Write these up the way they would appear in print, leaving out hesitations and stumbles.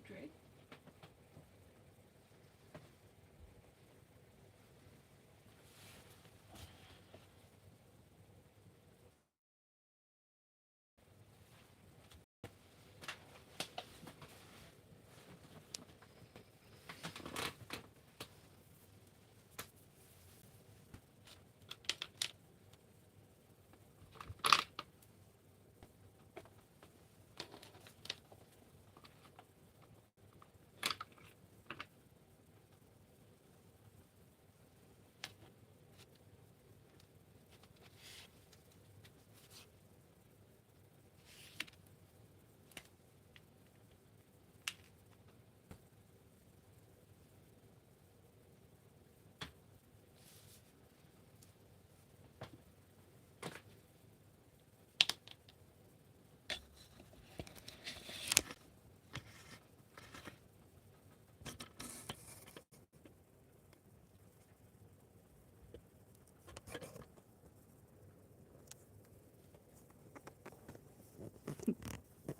portrait.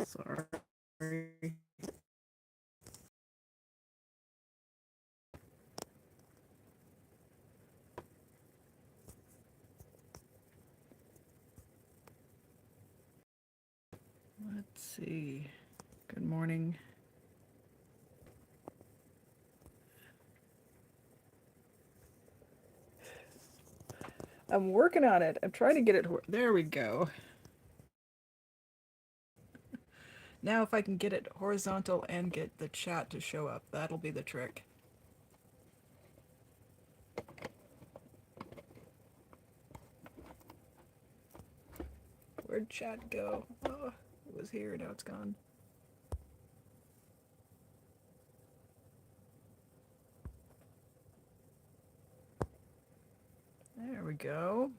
Sorry. Let's see. Good morning. I'm working on it. I'm trying to get it. There we go. Now if I can get it horizontal and get the chat to show up, that'll be the trick. Where'd chat go? Oh, it was here, now it's gone. There we go.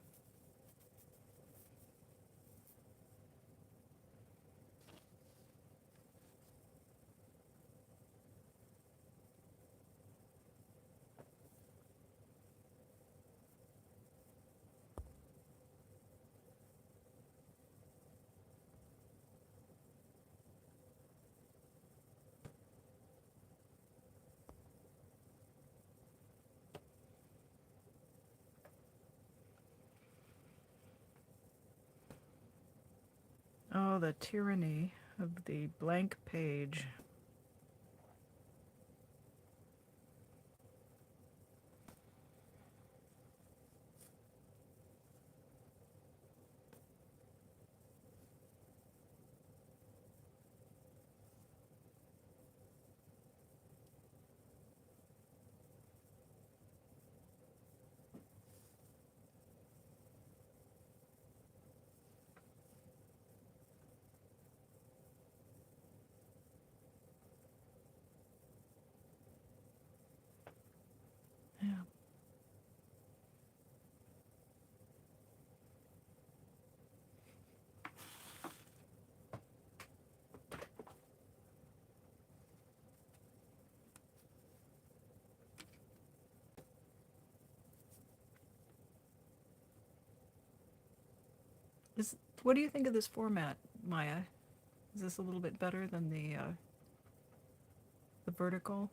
Oh, the tyranny of the blank page. Yeah. What do you think of this format, Maya? Is this a little bit better than the vertical?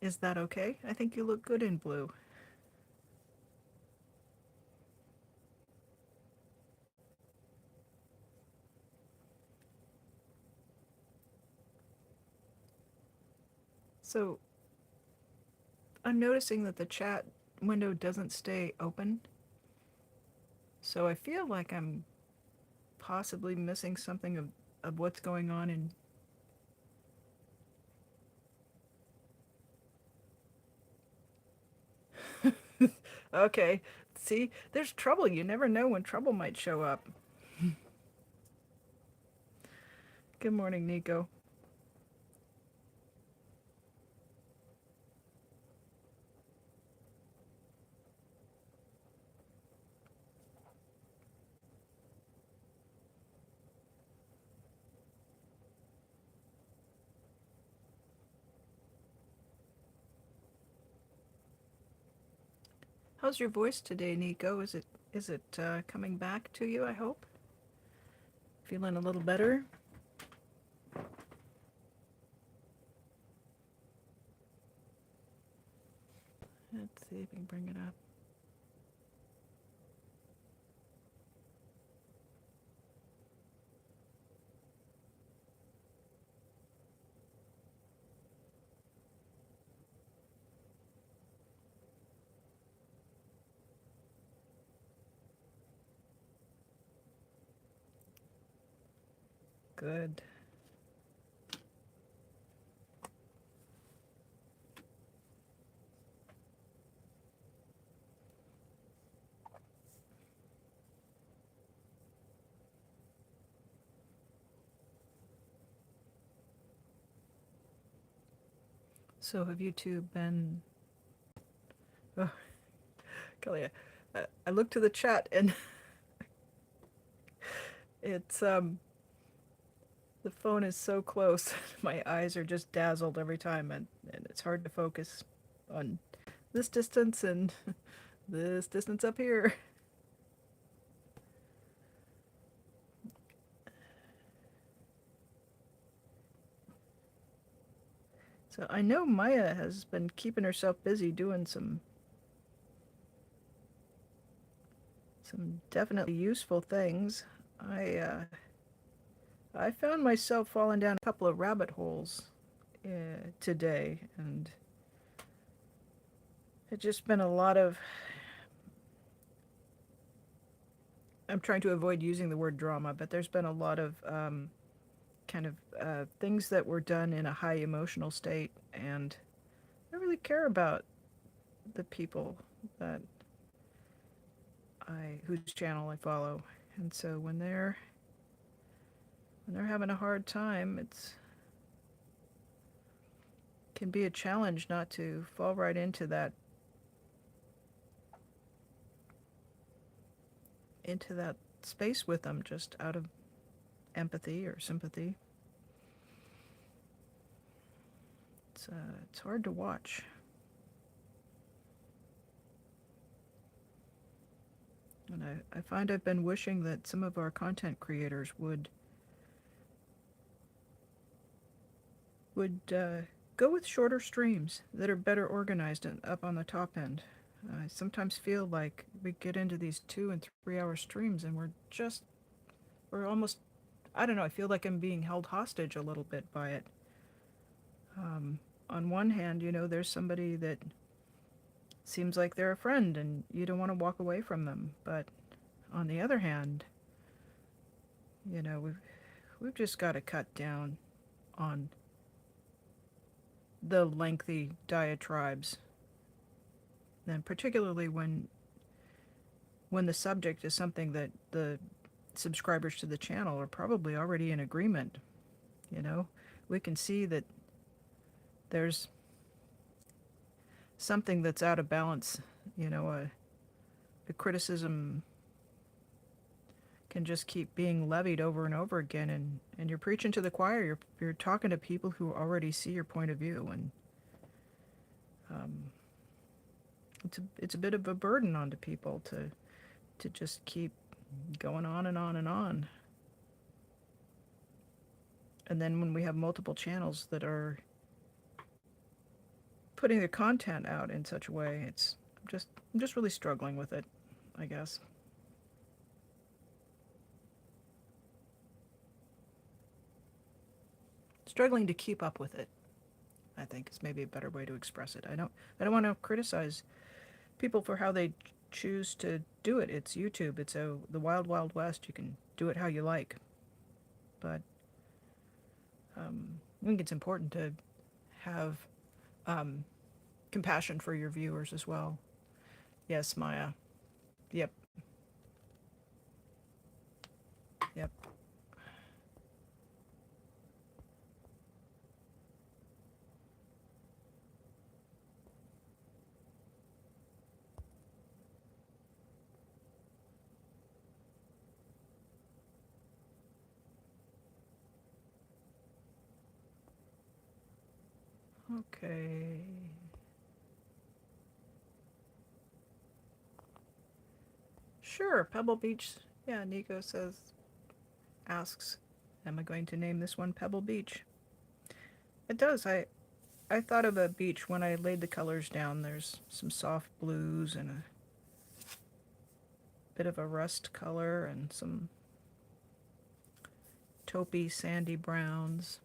Is that okay? I think you look good in blue. So I'm noticing that the chat window doesn't stay open. So I feel like I'm possibly missing something of what's going on in. Okay. See, there's trouble. You never know when trouble might show up. Good morning, Nico. How's your voice today, Nico? Is it coming back to you, I hope? Feeling a little better? Let's see if we can bring it up. Good. So have you two been... Oh, Kelly, I looked to the chat and it's the phone is so close. My eyes are just dazzled every time, and it's hard to focus on this distance and this distance up here. So I know Maya has been keeping herself busy doing some definitely useful things. I uh, I found myself falling down a couple of rabbit holes today, and it's just been a lot of. I'm trying to avoid using the word drama, but there's been a lot of kind of things that were done in a high emotional state, and I really care about the people that whose channel I follow, and so when they're having a hard time, it's can be a challenge not to fall right into that space with them just out of empathy or sympathy. It's hard to watch. And I find I've been wishing that some of our content creators would go with shorter streams that are better organized and up on the top end. I sometimes feel like we get into these 2 and 3 hour streams and we're almost, I don't know, I feel like I'm being held hostage a little bit by it. On one hand, there's somebody that seems like they're a friend and you don't want to walk away from them. But on the other hand, we've just got to cut down on the lengthy diatribes, and particularly when the subject is something that the subscribers to the channel are probably already in agreement. You know, we can see that there's something that's out of balance. The criticism can just keep being levied over and over again, and you're preaching to the choir. You're talking to people who already see your point of view, and um, it's a bit of a burden onto people to just keep going on and on and on. And then when we have multiple channels that are putting the content out in such a way. I'm just really struggling with it, I guess. Struggling to keep up with it, I think, is maybe a better way to express it. I don't want to criticize people for how they choose to do it. It's YouTube. It's the wild, wild west. You can do it how you like. But I think it's important to have um, compassion for your viewers as well. Yes, Maya. Yep, yep. Okay. Sure, Pebble Beach. Yeah, Nico asks, am I going to name this one Pebble Beach? It does. I thought of a beach when I laid the colors down. There's some soft blues and a bit of a rust color and some taupey sandy browns.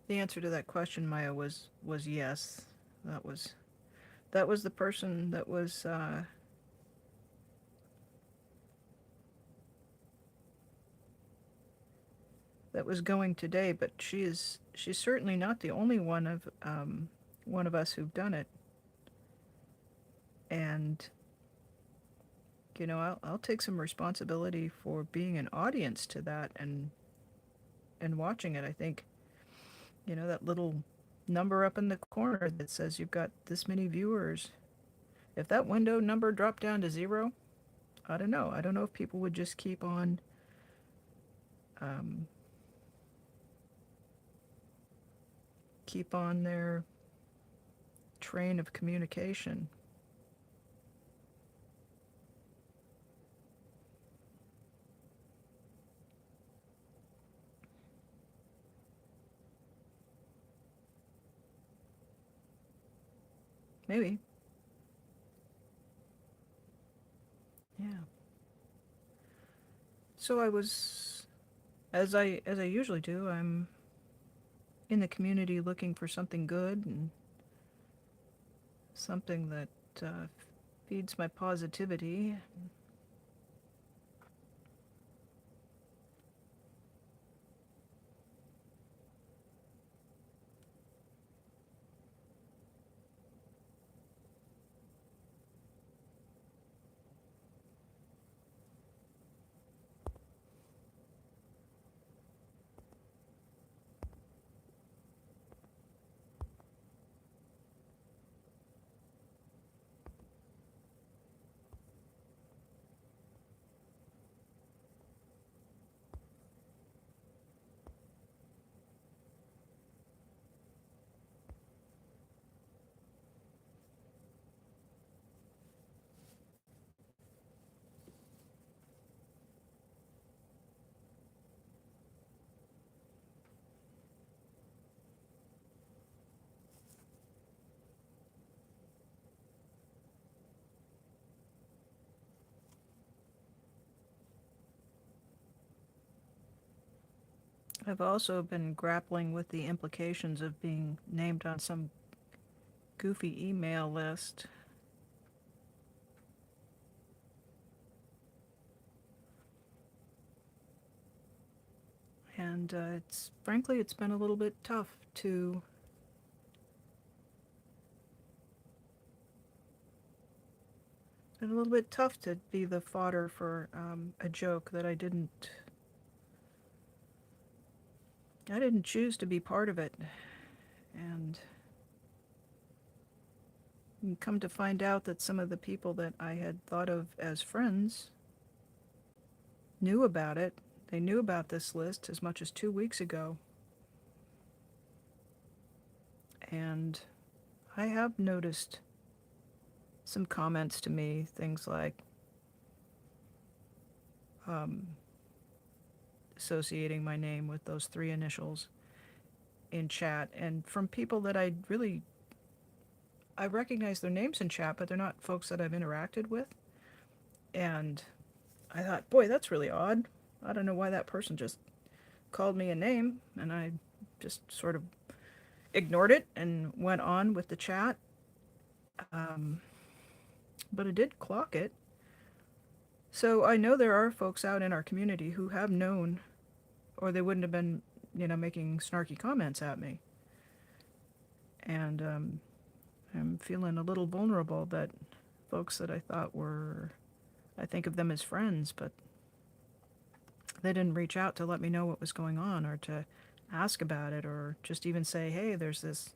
The answer to that question, Maya, was yes. That was that was the person that was going today, but she's certainly not the only one of us who've done it. And I'll take some responsibility for being an audience to that and watching it. I think that little number up in the corner that says you've got this many viewers. If that window number dropped down to zero, I don't know. I don't know if people would just um, keep on their train of communication. Maybe. Yeah. So I was, as I usually do, I'm in the community looking for something good and something that feeds my positivity. I've also been grappling with the implications of being named on some goofy email list. And it's been a little bit tough to be the fodder for a joke that I didn't I didn't choose to be part of it. And come to find out that some of the people that I had thought of as friends knew about it. They knew about this list as much as 2 weeks ago. And I have noticed some comments to me, things like um, associating my name with those three initials in chat, and from people that I recognize their names in chat, but they're not folks that I've interacted with. And I thought, boy, that's really odd. I don't know why that person just called me a name, and I just sort of ignored it and went on with the chat. Um, but I did clock it. So I know there are folks out in our community who have known, or they wouldn't have been, making snarky comments at me. And I'm feeling a little vulnerable that folks that I thought were, I think of them as friends, but they didn't reach out to let me know what was going on or to ask about it or just even say, hey, there's this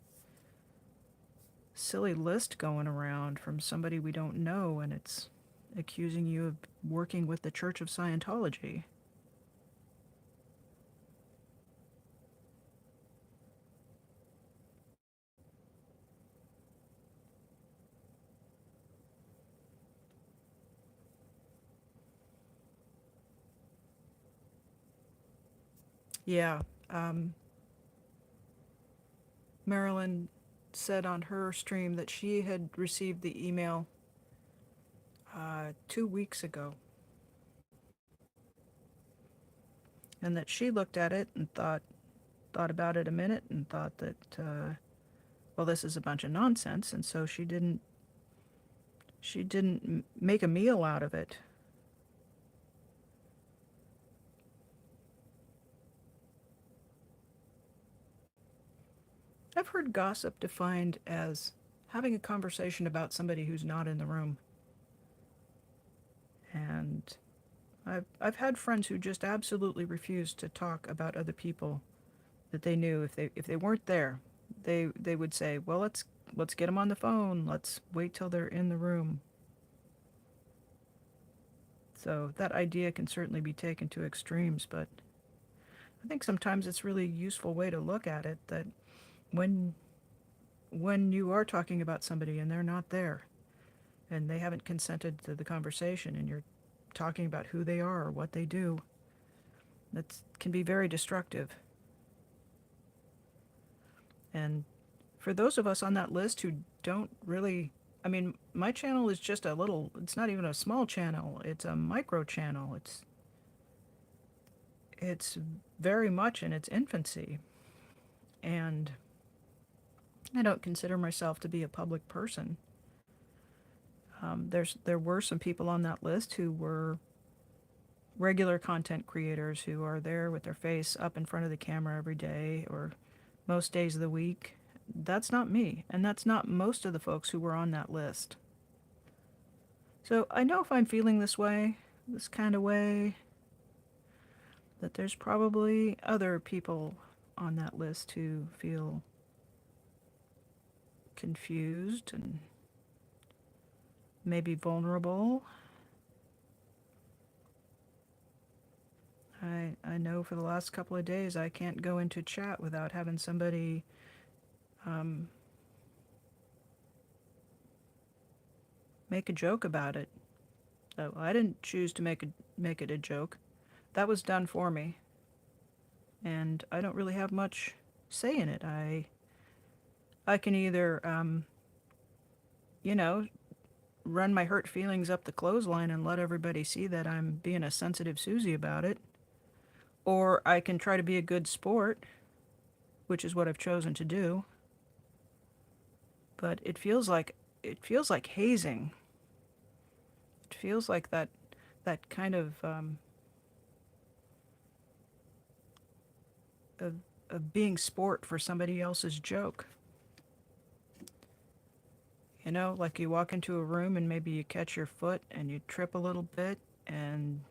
silly list going around from somebody we don't know, and it's accusing you of working with the Church of Scientology. Yeah, um, Marilyn said on her stream that she had received the email 2 weeks ago, and that she looked at it and thought about it a minute and thought that well, this is a bunch of nonsense, and so she didn't make a meal out of it. I've heard gossip defined as having a conversation about somebody who's not in the room. And I've had friends who just absolutely refused to talk about other people that they knew. If they weren't there, they would say, well, let's get them on the phone. Let's wait till they're in the room. So that idea can certainly be taken to extremes, but I think sometimes it's really a useful way to look at it, that when you are talking about somebody and they're not there and they haven't consented to the conversation and you're talking about who they are or what they do, that can be very destructive. And for those of us on that list who don't really, I mean, my channel is just a little, it's not even a small channel, it's a micro channel. It's very much in its infancy. And I don't consider myself to be a public person. There were some people on that list who were regular content creators who are there with their face up in front of the camera every day or most days of the week. That's not me, and that's not most of the folks who were on that list. So I know if I'm feeling this way, this kind of way, that there's probably other people on that list who feel confused and maybe vulnerable. I know for the last couple of days I can't go into chat without having somebody make a joke about it. So I didn't choose to make it a joke. That was done for me, and I don't really have much say in it. I can either you know run my hurt feelings up the clothesline and let everybody see that I'm being a sensitive Susie about it, or I can try to be a good sport, which is what I've chosen to do. But it feels like hazing. It feels like that kind of of being sport for somebody else's joke. Like you walk into a room and maybe you catch your foot and you trip a little bit and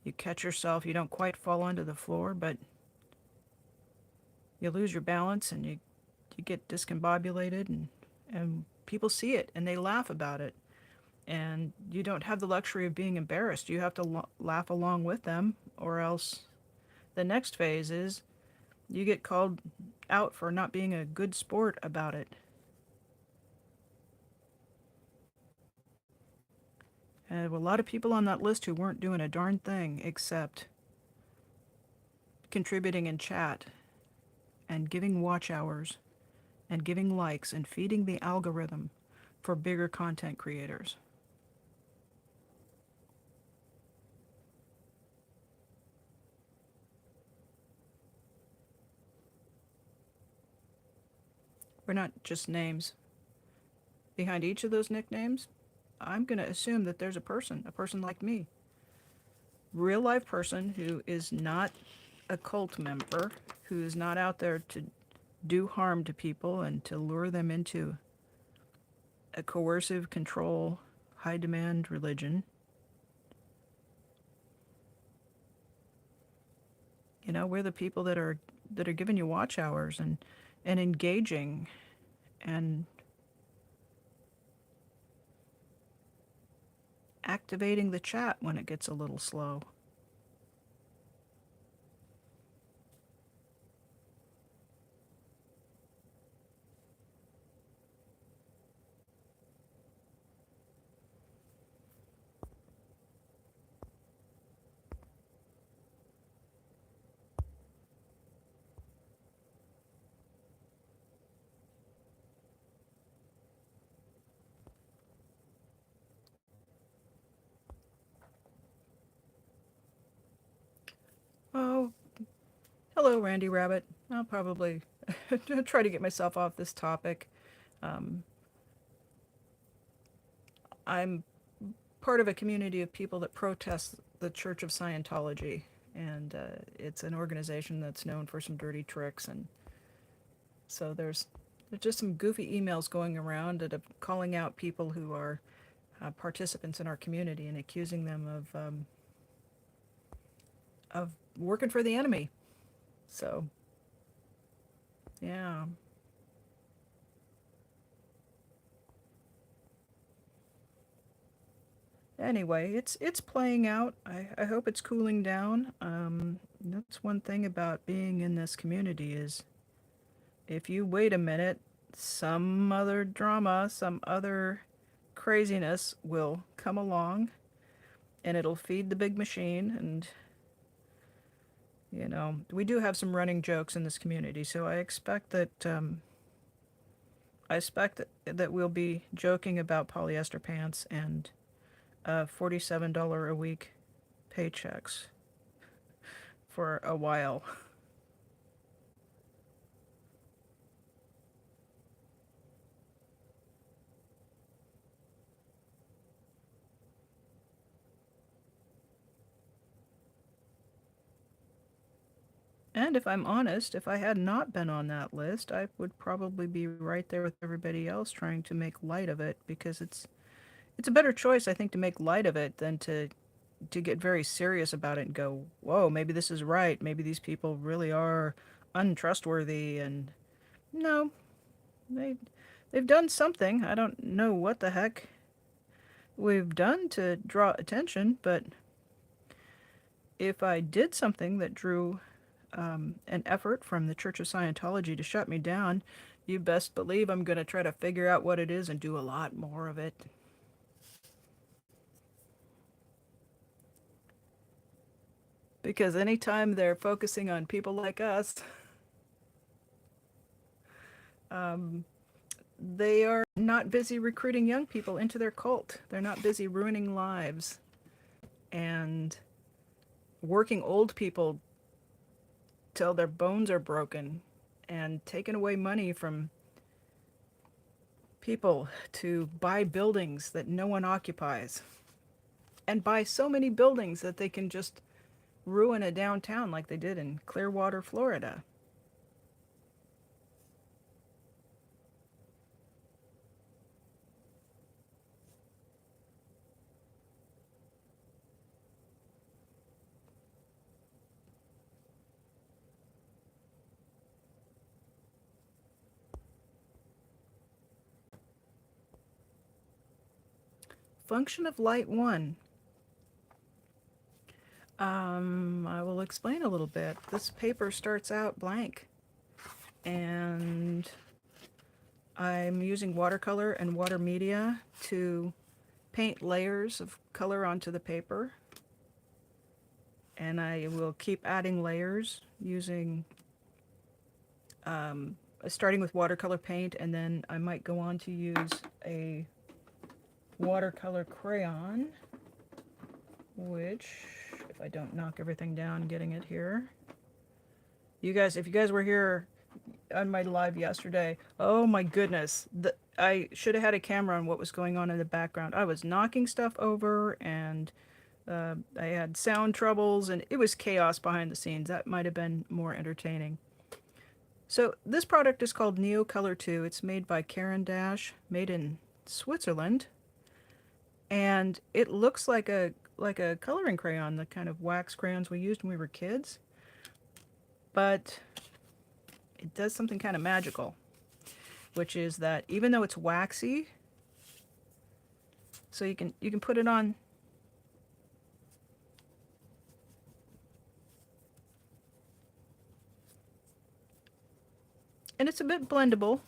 you catch yourself. You don't quite fall onto the floor, but You lose your balance and you get discombobulated, and people see it and they laugh about it. And you don't have the luxury of being embarrassed. You have to laugh along with them, or else the next phase is you get called out for not being a good sport about it. And a lot of people on that list who weren't doing a darn thing except contributing in chat and giving watch hours and giving likes and feeding the algorithm for bigger content creators. We're not just names. Behind each of those nicknames, I'm going to assume that there's a person like me. Real life person who is not a cult member, who is not out there to do harm to people and to lure them into a coercive control, high demand religion. You know, we're the people that are giving you watch hours and engaging and activating the chat when it gets a little slow. Oh, hello, Randy Rabbit. I'll probably try to get myself off this topic. Um, I'm part of a community of people that protest the Church of Scientology, and it's an organization that's known for some dirty tricks, and so there's just some goofy emails going around that are calling out people who are participants in our community and accusing them of working for the enemy. So yeah. Anyway, it's playing out. I hope it's cooling down. That's one thing about being in this community is if you wait a minute, some other drama, some other craziness will come along and it'll feed the big machine. And you know, we do have some running jokes in this community, so I expect that we'll be joking about polyester pants and $47 a week paychecks for a while. And if I'm honest, if I had not been on that list, I would probably be right there with everybody else trying to make light of it because it's a better choice, I think, to make light of it than to get very serious about it and go, "Whoa, maybe this is right. Maybe these people really are untrustworthy." And no, they they've done something. I don't know what the heck we've done to draw attention, but if I did something that drew an effort from the Church of Scientology to shut me down, you best believe I'm going to try to figure out what it is and do a lot more of it. Because anytime they're focusing on people like us, um, they are not busy recruiting young people into their cult. They're not busy ruining lives and working old people till their bones are broken and taking away money from people to buy buildings that no one occupies and buy so many buildings that they can just ruin a downtown like they did in Clearwater, Florida. function of light one. I will explain a little bit. This paper starts out blank, and I'm using watercolor and water media to paint layers of color onto the paper. And I will keep adding layers using, starting with watercolor paint, and then I might go on to use a watercolor crayon, which, if I don't knock everything down getting it here. You guys, if you guys were here on my live yesterday, oh my goodness, I should have had a camera on what was going on in the background. I was knocking stuff over, and I had sound troubles, and it was chaos behind the scenes. That might have been more entertaining. So this product is called Neocolor II. It's made by Karen Dash, made in Switzerland, and it looks like a coloring crayon, the kind of wax crayons we used when we were kids, but it does something kind of magical, which is that even though it's waxy, so you can put it on and it's a bit blendable.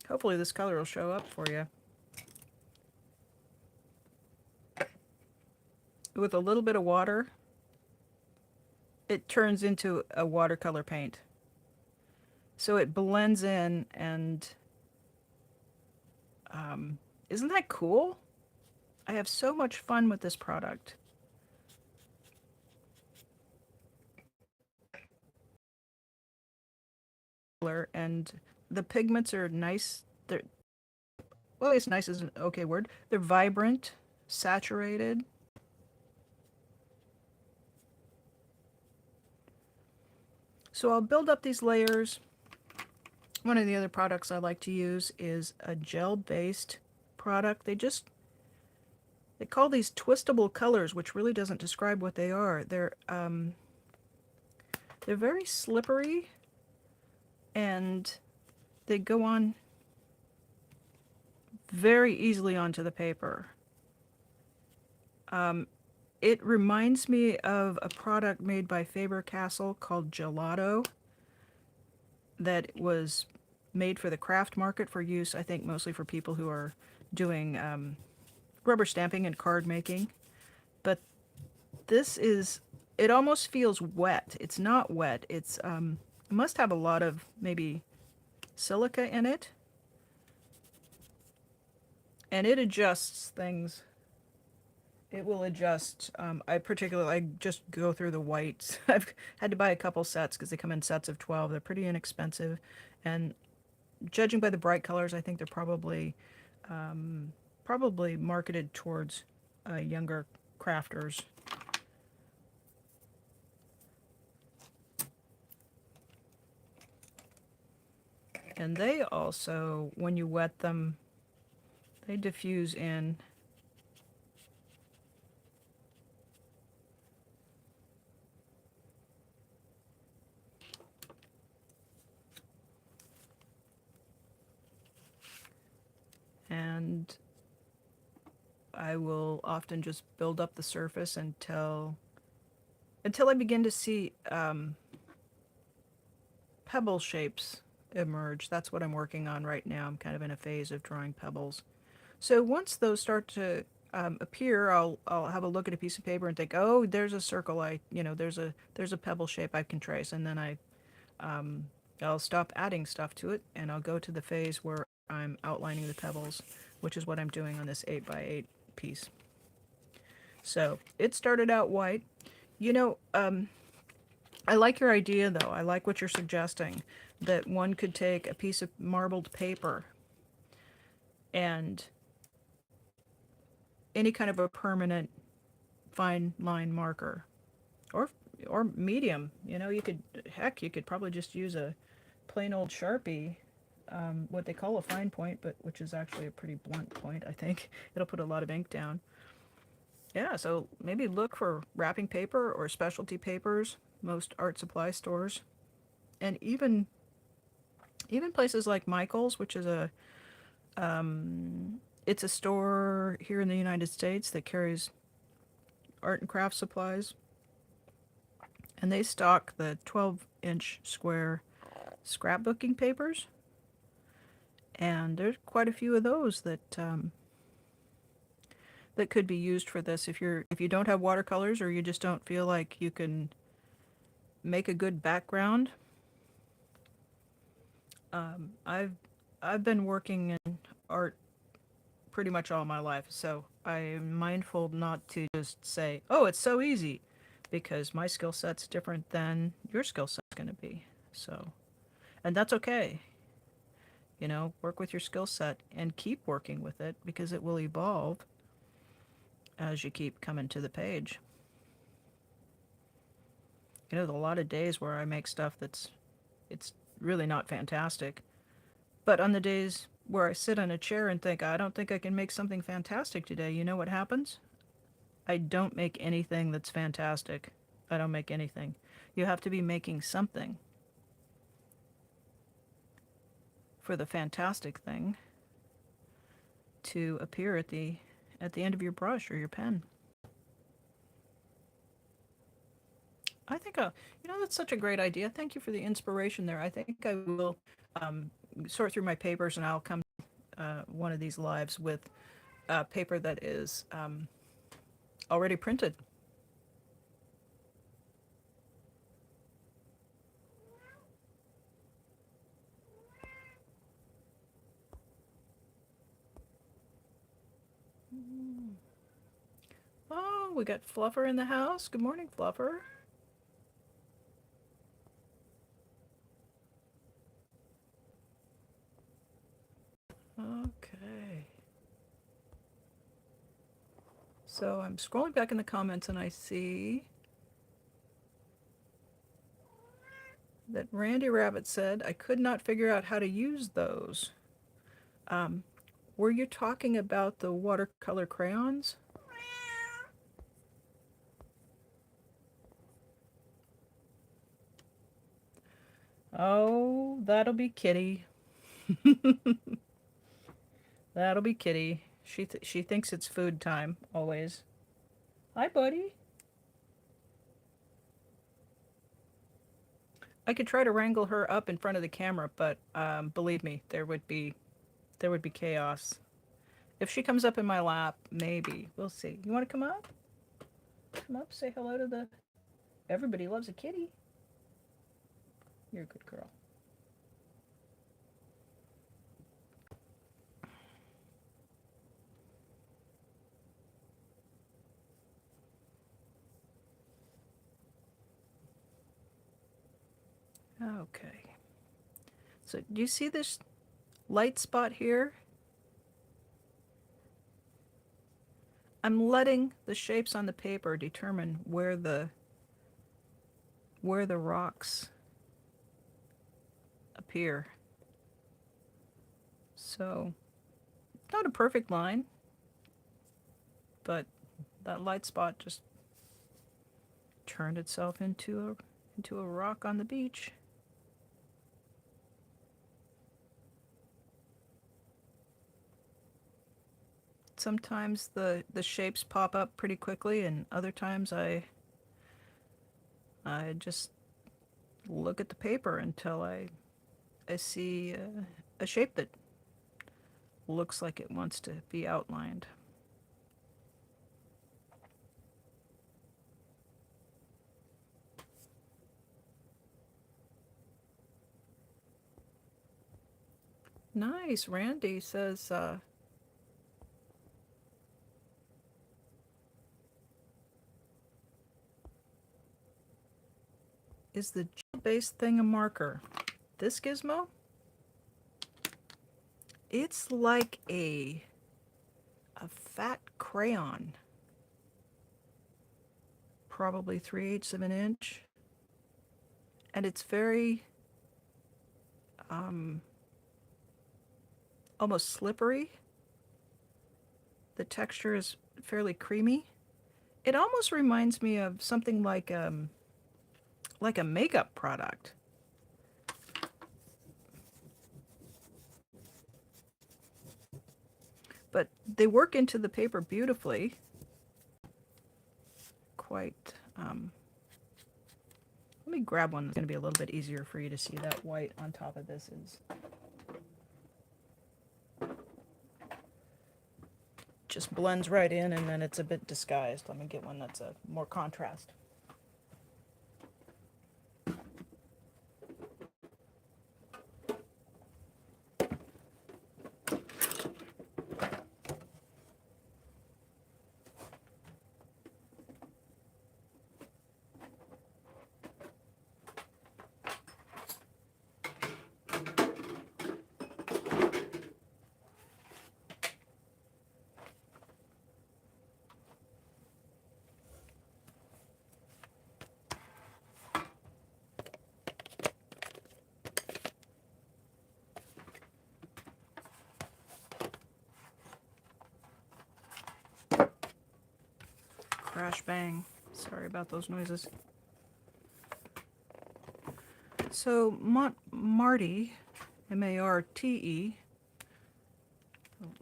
Hopefully this color will show up for you. With a little bit of water, it turns into a watercolor paint. So it blends in, and isn't that cool? I have so much fun with this product. And the pigments are nice. They're, well, it's nice is an okay word. They're vibrant, saturated. So I'll build up these layers. One of the other products I like to use is a gel-based product. They call these twistable colors, which really doesn't describe what they are. They're very slippery, and they go on very easily onto the paper. It reminds me of a product made by Faber-Castell called Gelato that was made for the craft market for use, I think mostly for people who are doing rubber stamping and card making. But this is, it almost feels wet. It's not wet. It's it must have a lot of maybe silica in it. And it adjusts things. It will adjust. I just go through the whites. I've had to buy a couple sets because they come in sets of 12. They're pretty inexpensive. And judging by the bright colors, I think they're probably marketed towards younger crafters. And they also, when you wet them, they diffuse in. And I will often just build up the surface until I begin to see pebble shapes emerge. That's what I'm working on right now. I'm kind of in a phase of drawing pebbles. So once those start to appear, I'll have a look at a piece of paper and think, oh, there's a circle. There's a pebble shape I can trace, and then I'll stop adding stuff to it, and I'll go to the phase where I'm outlining the pebbles, which is what I'm doing on this 8x8 piece. So it started out white. I like your idea, though. I like what you're suggesting, that one could take a piece of marbled paper and any kind of a permanent fine line marker, or medium. You could probably just use a plain old Sharpie, what they call a fine point, but which is actually a pretty blunt point, I think. It'll put a lot of ink down. Yeah, so maybe look for wrapping paper or specialty papers, most art supply stores. And even Even places like Michael's, which is it's a store here in the United States that carries art and craft supplies, and they stock the 12-inch square scrapbooking papers, and there's quite a few of those that could be used for this if you don't have watercolors or you just don't feel like you can make a good background. I've been working in art pretty much all my life, so I'm mindful not to just say, "Oh, it's so easy," because my skill set's different than your skill set's going to be. So, and that's okay. You know, work with your skill set and keep working with it because it will evolve as you keep coming to the page. You know, there's a lot of days where I make stuff it's really not fantastic. But on the days where I sit on a chair and think, I don't think I can make something fantastic today, you know what happens? I don't make anything that's fantastic. I don't make anything. You have to be making something for the fantastic thing to appear at the end of your brush or your pen. I think, you know, that's such a great idea. Thank you for the inspiration there. I think I will um, sort through my papers and I'll come one of these lives with paper that is already printed. Oh, we got Fluffer in the house. Good morning, Fluffer. Okay. So I'm scrolling back in the comments and I see that Randy Rabbit said, I could not figure out how to use those. Um, were you talking about the watercolor crayons? Oh, that'll be Kitty. That'll be Kitty. She thinks it's food time always. Hi, buddy. I could try to wrangle her up in front of the camera, but believe me, there would be chaos. If she comes up in my lap, maybe. We'll see. You want to come up? Come up, say hello to the... Everybody loves a kitty. You're a good girl. Okay. So do you see this light spot here? I'm letting the shapes on the paper determine where the rocks appear. So, not a perfect line, but that light spot just turned itself into a rock on the beach. Sometimes the shapes pop up pretty quickly, and other times I just look at the paper until I see a shape that looks like it wants to be outlined. Nice. Randy says, is the gel-based thing a marker? This gizmo? It's like a fat crayon. Probably 3/8 of an inch. And it's very almost slippery. The texture is fairly creamy. It almost reminds me of something like a makeup product. But they work into the paper beautifully. Quite, let me grab one that's going to be a little bit easier for you to see. That white on top of this is just blends right in, and then it's a bit disguised. Let me get one that's a more contrast. Crash bang. Sorry about those noises. So Montmartre, M-A-R-T-E,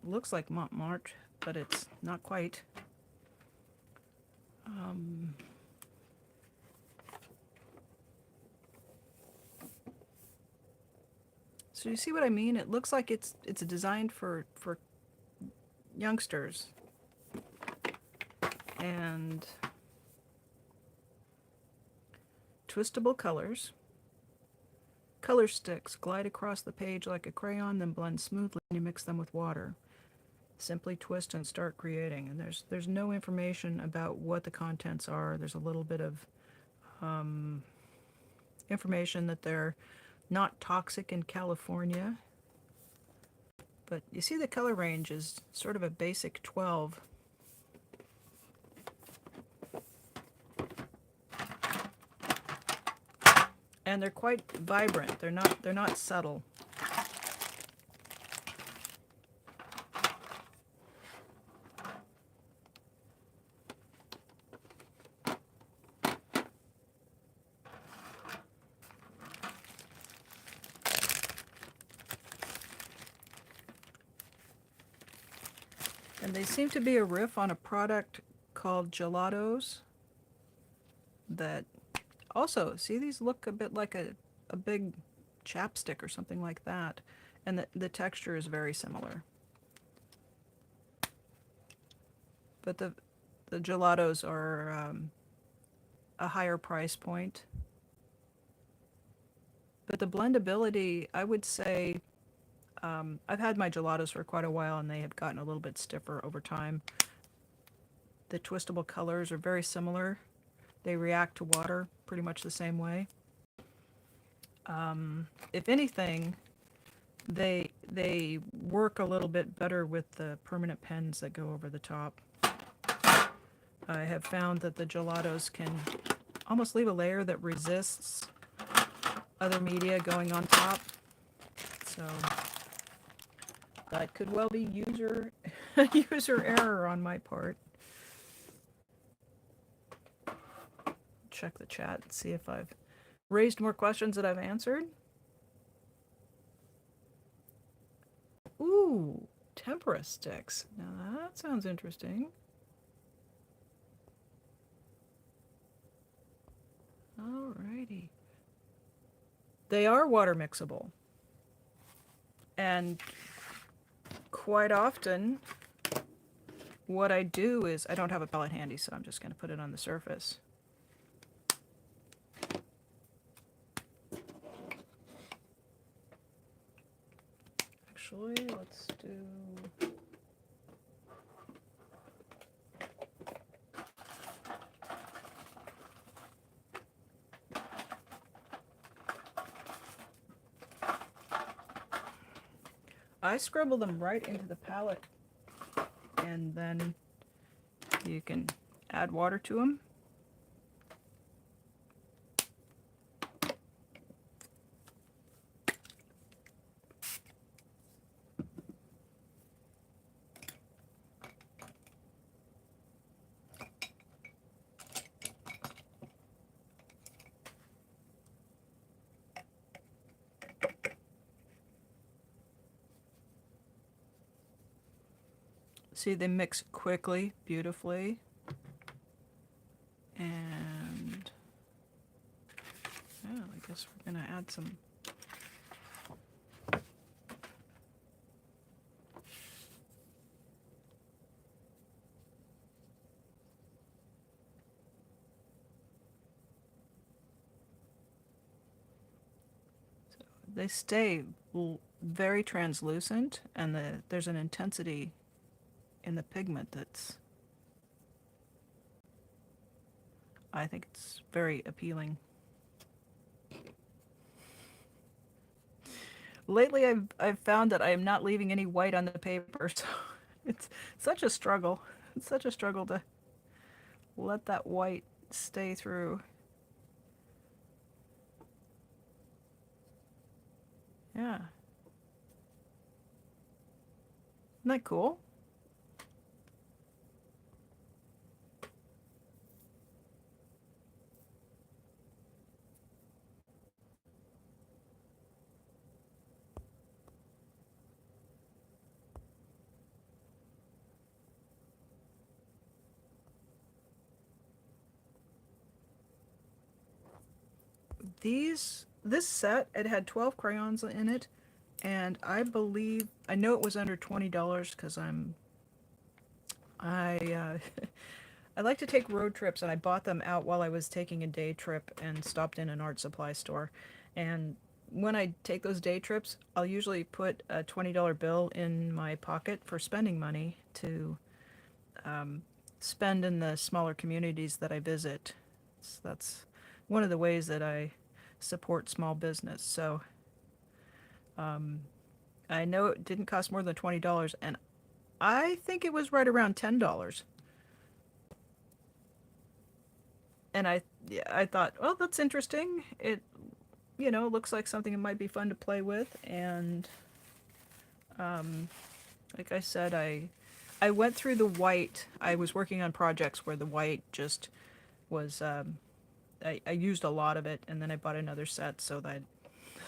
looks like Montmartre, but it's not quite. So you see what I mean? It looks like it's designed for youngsters. And twistable colors. Color sticks glide across the page like a crayon, then blend smoothly when you mix them with water. Simply twist and start creating. And there's no information about what the contents are. There's a little bit of information that they're not toxic in California. But you see the color range is sort of a basic 12. And they're quite vibrant. They're not subtle. And they seem to be a riff on a product called Gelatos that also, see, these look a bit like a big chapstick or something like that. And the texture is very similar. But the Gelatos are a higher price point. But the blendability, I would say, I've had my Gelatos for quite a while and they have gotten a little bit stiffer over time. The twistable colors are very similar. They react to water pretty much the same way. If anything, they work a little bit better with the permanent pens that go over the top. I have found that the Gelatos can almost leave a layer that resists other media going on top. So that could well be user error on my part. Check the chat and see if I've raised more questions that I've answered. Ooh, tempera sticks. Now that sounds interesting. Alrighty. They are water mixable. And quite often, what I do is, I don't have a palette handy, so I'm just going to put it on the surface. Actually, let's do... I scribble them right into the palette, and then you can add water to them. See, they mix quickly, beautifully. And yeah, I guess we're gonna add some. They stay very translucent, and there's an intensity in the pigment that's, I think it's very appealing. Lately, I've found that I am not leaving any white on the paper, so it's such a struggle. It's such a struggle to let that white stay through. Yeah. Isn't that cool? This set, it had 12 crayons in it, and I know it was under $20 because I I like to take road trips, and I bought them out while I was taking a day trip and stopped in an art supply store. And when I take those day trips, I'll usually put a $20 bill in my pocket for spending money to spend in the smaller communities that I visit. So that's one of the ways that I support small business. So I know it didn't cost more than $20, and I think it was right around $10. And yeah, I thought, well, that's interesting. It, looks like something that might be fun to play with. And like I said, I went through the white. I was working on projects where the white just was. I used a lot of it, and then I bought another set so that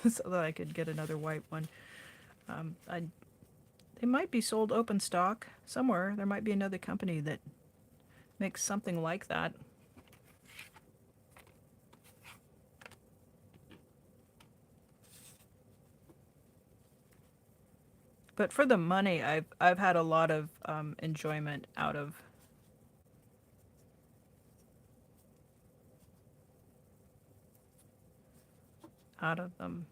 so that I could get another white one. I They might be sold open stock somewhere. There might be another company that makes something like that. But for the money, I've had a lot of enjoyment out of them.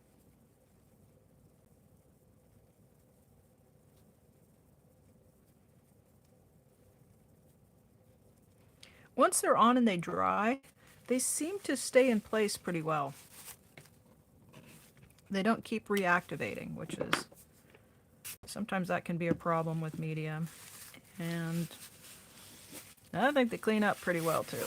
Once they're on and they dry, they seem to stay in place pretty well. They don't keep reactivating, which is sometimes that can be a problem with medium. And I think they clean up pretty well too.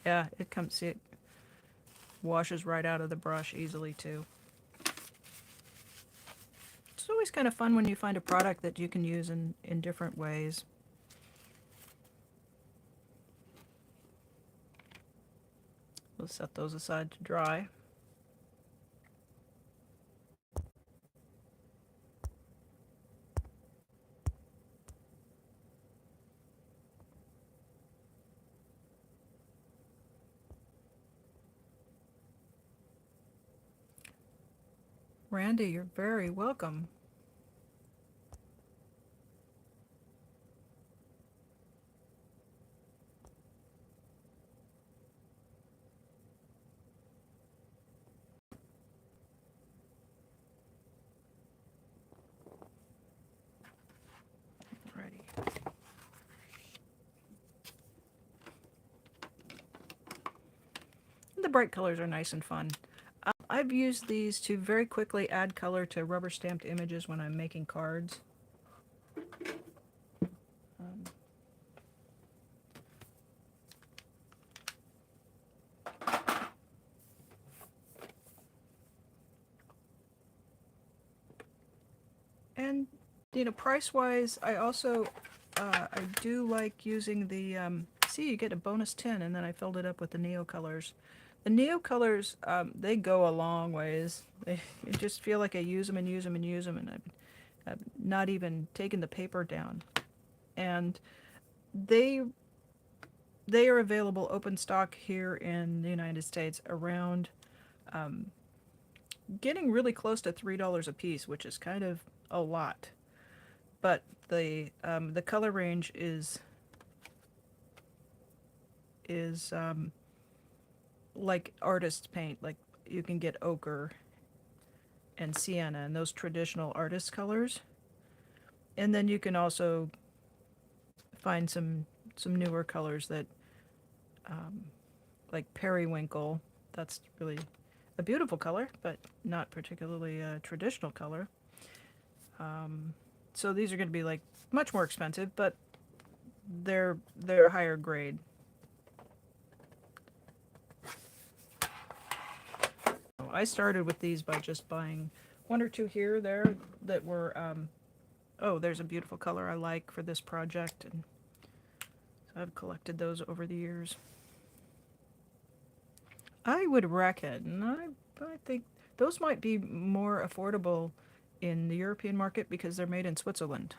Yeah, see, it washes right out of the brush easily too. It's always kind of fun when you find a product that you can use in different ways. We'll set those aside to dry. Randy, you're very welcome. Ready. The bright colors are nice and fun. I've used these to very quickly add color to rubber stamped images when I'm making cards. Um, and price wise, I also I do like using the, see, you get a bonus tin, and then I filled it up with the Neocolors. The Neocolors, they go a long ways. They you just feel like I use them and use them and use them, and I've not even taken the paper down. And they they are available open stock here in the United States around, um, getting really close to $3 a piece, which is kind of a lot. But the color range is like artist paint. Like you can get ochre and sienna and those traditional artist colors, and then you can also find some newer colors that, um, like periwinkle. That's really a beautiful color, but not particularly a traditional color. Um, so these are going to be like much more expensive, but they're higher grade. I started with these by just buying one or two here or there that were, oh, there's a beautiful color I like for this project, and so I've collected those over the years. I would reckon, I think those might be more affordable in the European market because they're made in Switzerland.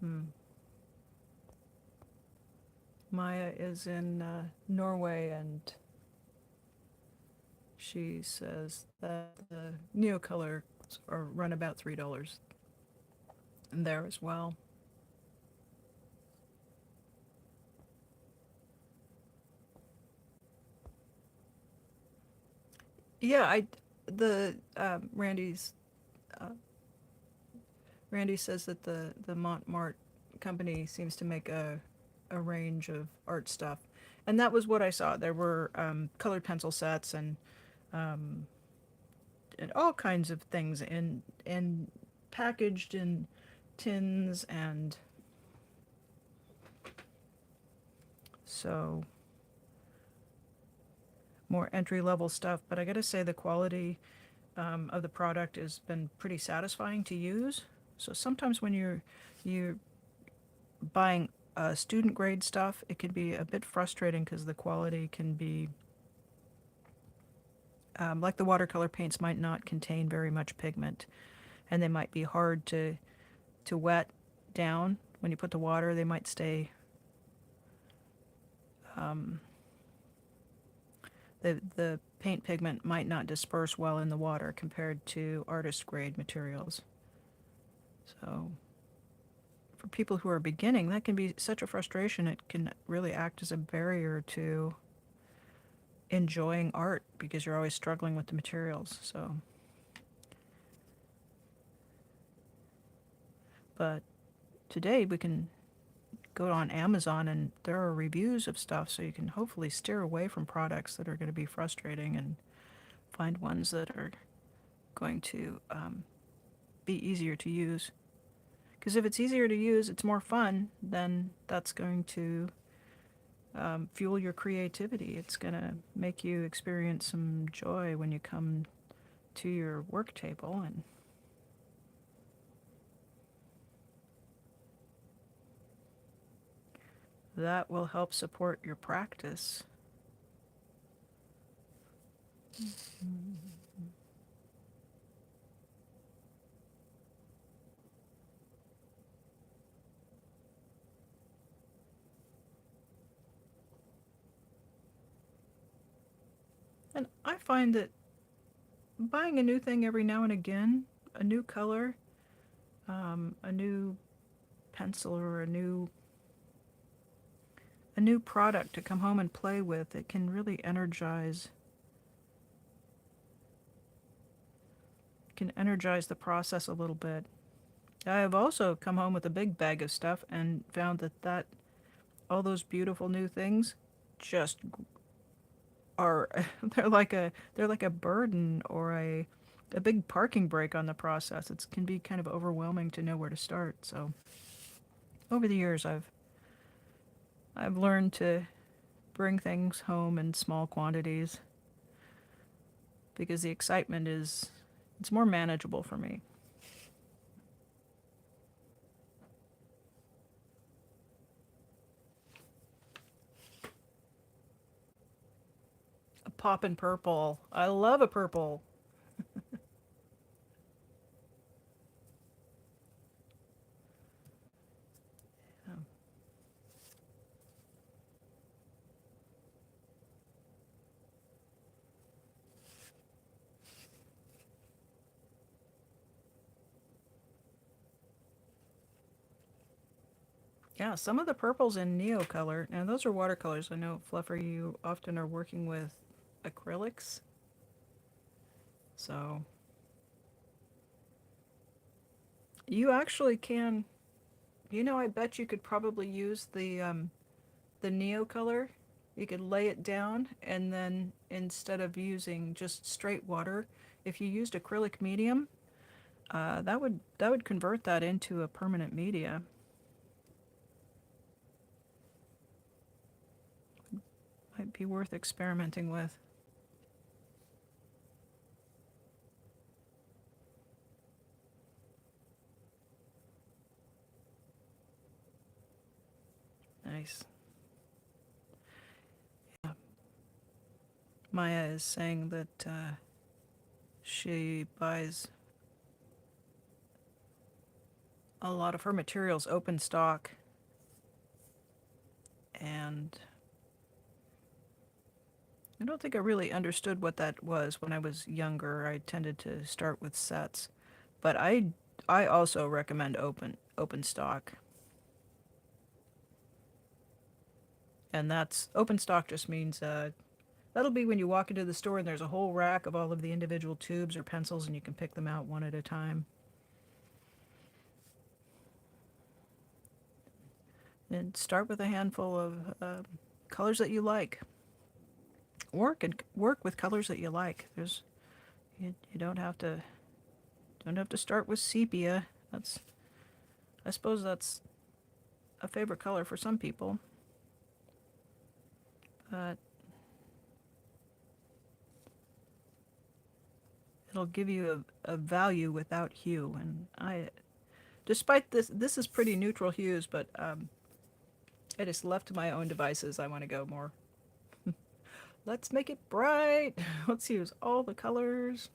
Hmm. Maya is in Norway, and she says that the Neocolor are run about $3 there as well. Yeah, I the uh, Randy says that the Montmartre company seems to make a range of art stuff, and that was what I saw. There were, colored pencil sets um, and all kinds of things in packaged in tins, and so more entry level stuff. But I gotta say the quality, of the product has been pretty satisfying to use. So sometimes when you're buying student grade stuff, it can be a bit frustrating because the quality can be, like the watercolor paints might not contain very much pigment, and they might be hard to wet down. When you put the water, they might stay. Um, the paint pigment might not disperse well in the water compared to artist grade materials. So for people who are beginning, that can be such a frustration. It can really act as a barrier to enjoying art because you're always struggling with the materials. So, but today we can go on Amazon and there are reviews of stuff, so you can hopefully steer away from products that are going to be frustrating and find ones that are going to, be easier to use. Because if it's easier to use, it's more fun, then that's going to, fuel your creativity. It's going to make you experience some joy when you come to your work table, and that will help support your practice. And I find that buying a new thing every now and again, a new color, a new pencil, or a new a new product to come home and play with, it can really energize the process a little bit. I have also come home with a big bag of stuff and found that all those beautiful new things just are they're like a burden or a big parking brake on the process. It can be kind of overwhelming to know where to start. So over the years, I've learned to bring things home in small quantities because the excitement is it's more manageable for me. A poppin' purple. I love a purple. Yeah, some of the purples in Neocolor. Now those are watercolors. I know, Fluffer, you often are working with acrylics. So you actually can. I bet you could probably use the Neocolor. You could lay it down, and then instead of using just straight water, if you used acrylic medium, that would convert that into a permanent media. Might be worth experimenting with. Nice. Yeah. Maya is saying that she buys a lot of her materials open stock, and I don't think I really understood what that was when I was younger. I tended to start with sets, but I also recommend open stock, and that's open stock just means that'll be when you walk into the store and there's a whole rack of all of the individual tubes or pencils, and you can pick them out one at a time. And start with a handful of colors that you like. Work with colors that you like. You don't have to start with sepia. I suppose that's a favorite color for some people, but it'll give you a value without hue. And despite this is pretty neutral hues, but I just left to my own devices. I want to go more. Let's make it bright. Let's use all the colors.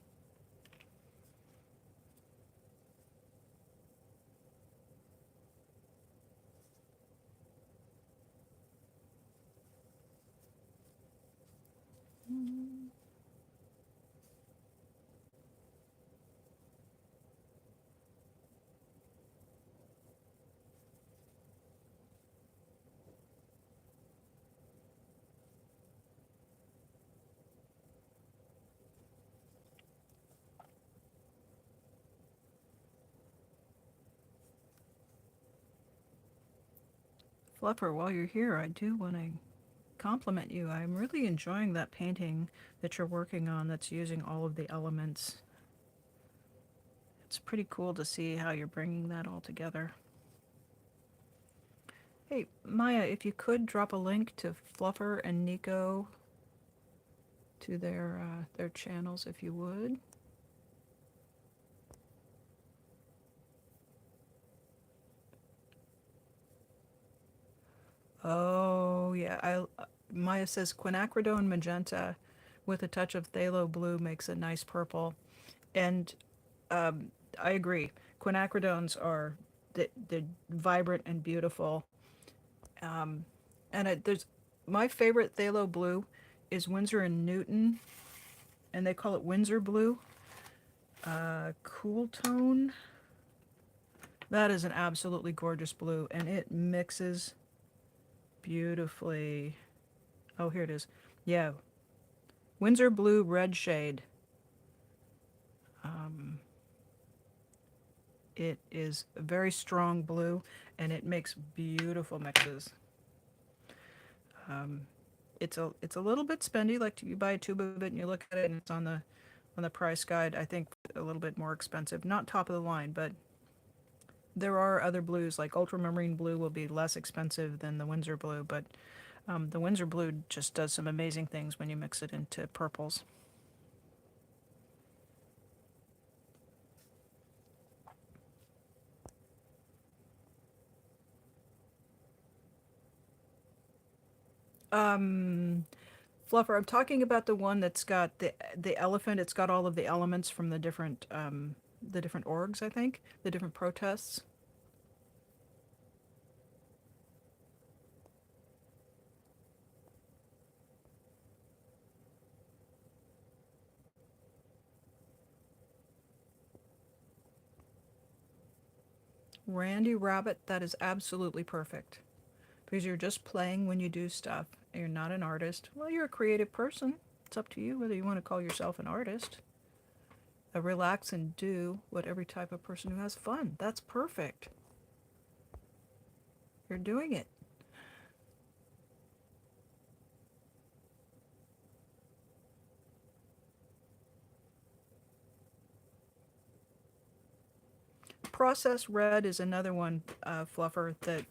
Fluffer, while you're here, I do want to compliment you. I'm really enjoying that painting that you're working on that's using all of the elements. It's pretty cool to see how you're bringing that all together. Hey, Maya, if you could drop a link to Fluffer and Nico to their channels, if you would. Oh yeah, Maya says quinacridone magenta with a touch of phthalo blue makes a nice purple, and I agree. Quinacridones are they're vibrant and beautiful. And there's my favorite phthalo blue is Winsor and Newton, and they call it Windsor blue. Cool tone. That is an absolutely gorgeous blue, and it mixes beautifully. Oh, here it is. Yeah, Windsor Blue Red Shade. Um, it is a very strong blue, and it makes beautiful mixes. Um, it's a little bit spendy. Like you buy a tube of it and you look at it, and it's on the price guide. I think a little bit more expensive. Not top of the line, but there are other blues like ultramarine blue will be less expensive than the Windsor blue, but the Windsor blue just does some amazing things when you mix it into purples. Um, Fluffer, I'm talking about the one that's got the elephant. It's got all of the elements from the different orgs. I think the different protests. Randy Rabbit, that is absolutely perfect because you're just playing when you do stuff. You're not an artist. Well, you're a creative person. It's up to you whether you want to call yourself an artist. Relax and do what every type of person who has fun. That's perfect. You're doing it. Process red is another one, Fluffer, that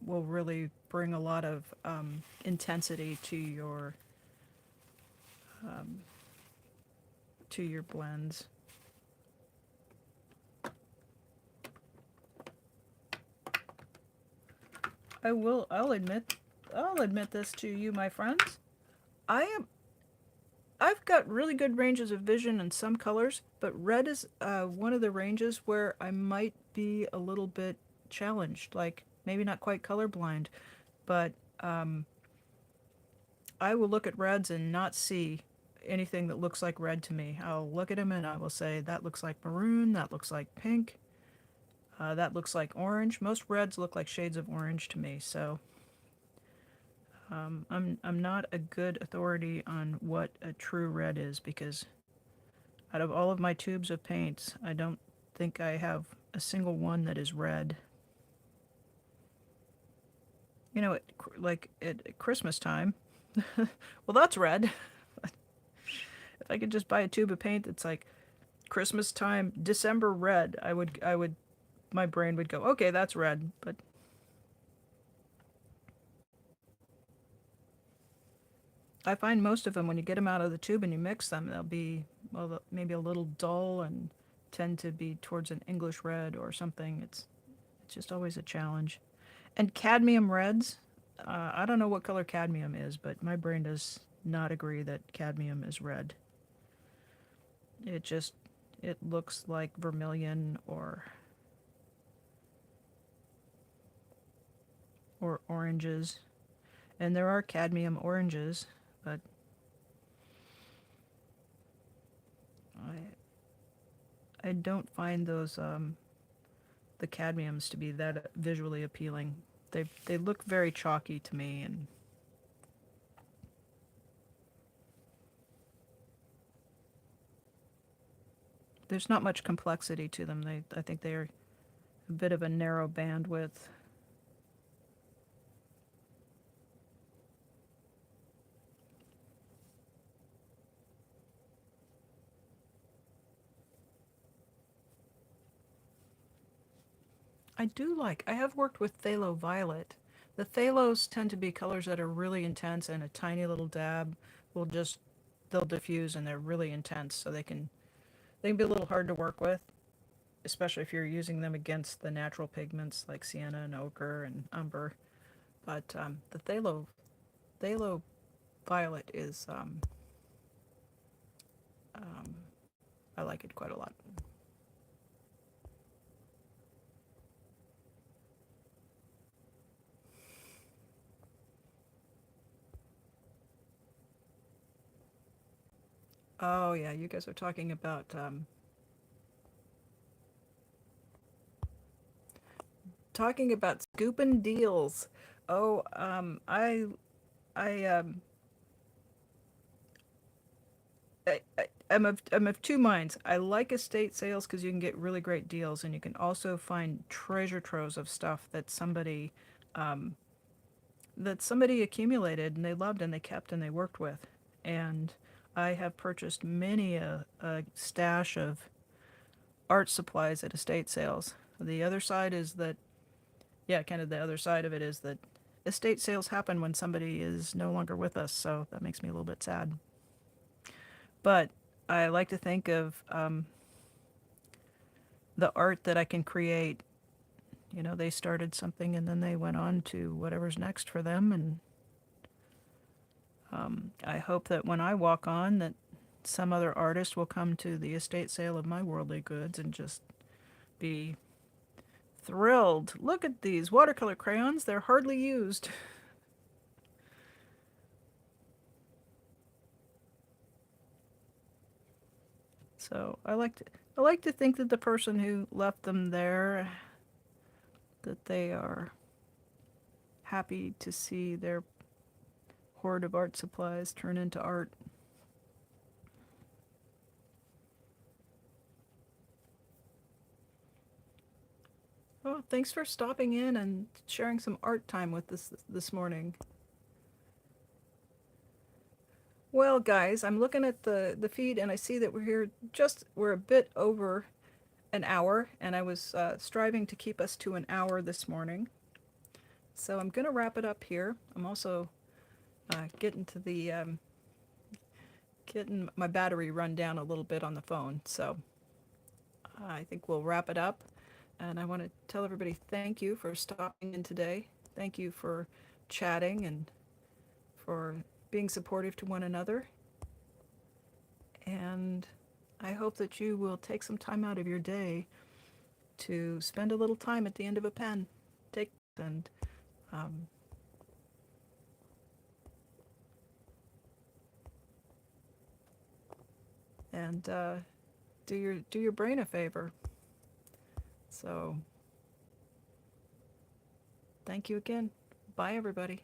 will really bring a lot of intensity um, to your blends. I will. I'll admit this to you, my friends. I am. I've got really good ranges of vision in some colors, but red is one of the ranges where I might be a little bit challenged. Like maybe not quite colorblind, but um, I will look at reds and not see anything that looks like red to me. I'll look at them and I will say that looks like maroon, that looks like pink, that looks like orange. Most reds look like shades of orange to me, so I'm not a good authority on what a true red is because out of all of my tubes of paints, I don't think I have a single one that is red. You know, like at Christmas time, well, that's red. If I could just buy a tube of paint that's like Christmas time, December red, my brain would go, okay, that's red. But I find most of them, when you get them out of the tube and you mix them, they'll be, well, maybe a little dull and tend to be towards an English red or something. It's just always a challenge. And cadmium reds, I don't know what color cadmium is, but my brain does not agree that cadmium is red. It just, it looks like vermilion or oranges. And there are cadmium oranges, but I don't find those the cadmiums to be that visually appealing. They look very chalky to me, and there's not much complexity to them. I think they're a bit of a narrow bandwidth. I have worked with phthalo violet. The phthalos tend to be colors that are really intense, and a tiny little dab will just, they'll diffuse and they're really intense, so they can be a little hard to work with, especially if you're using them against the natural pigments like sienna and ochre and umber. But the phthalo violet is um, I like it quite a lot. Oh yeah, you guys are talking about scooping deals. Oh, I I'm of two minds. I like estate sales because you can get really great deals, and you can also find treasure troves of stuff um, that somebody accumulated and they loved and they kept and they worked with. And I have purchased many a stash of art supplies at estate sales. The other side is that, yeah, kind of the other side of it is that estate sales happen when somebody is no longer with us, so that makes me a little bit sad. But I like to think of the art that I can create. You know, they started something and then they went on to whatever's next for them. And I hope that when I walk on, that some other artist will come to the estate sale of my worldly goods and just be thrilled. Look at these watercolor crayons, they're hardly used. So I like to think that the person who left them there, that they are happy to see their hoard of art supplies turn into art. Oh, thanks for stopping in and sharing some art time with us this morning. Well, guys, I'm looking at the feed and I see that we're a bit over an hour, and I was striving to keep us to an hour this morning. So I'm going to wrap it up here. I'm also getting to the getting my battery run down a little bit on the phone. So I think we'll wrap it up. And I want to tell everybody thank you for stopping in today. Thank you for chatting and for being supportive to one another. And I hope that you will take some time out of your day to spend a little time at the end of a pen. Take and um, and do your brain a favor. So thank you again. Bye, everybody.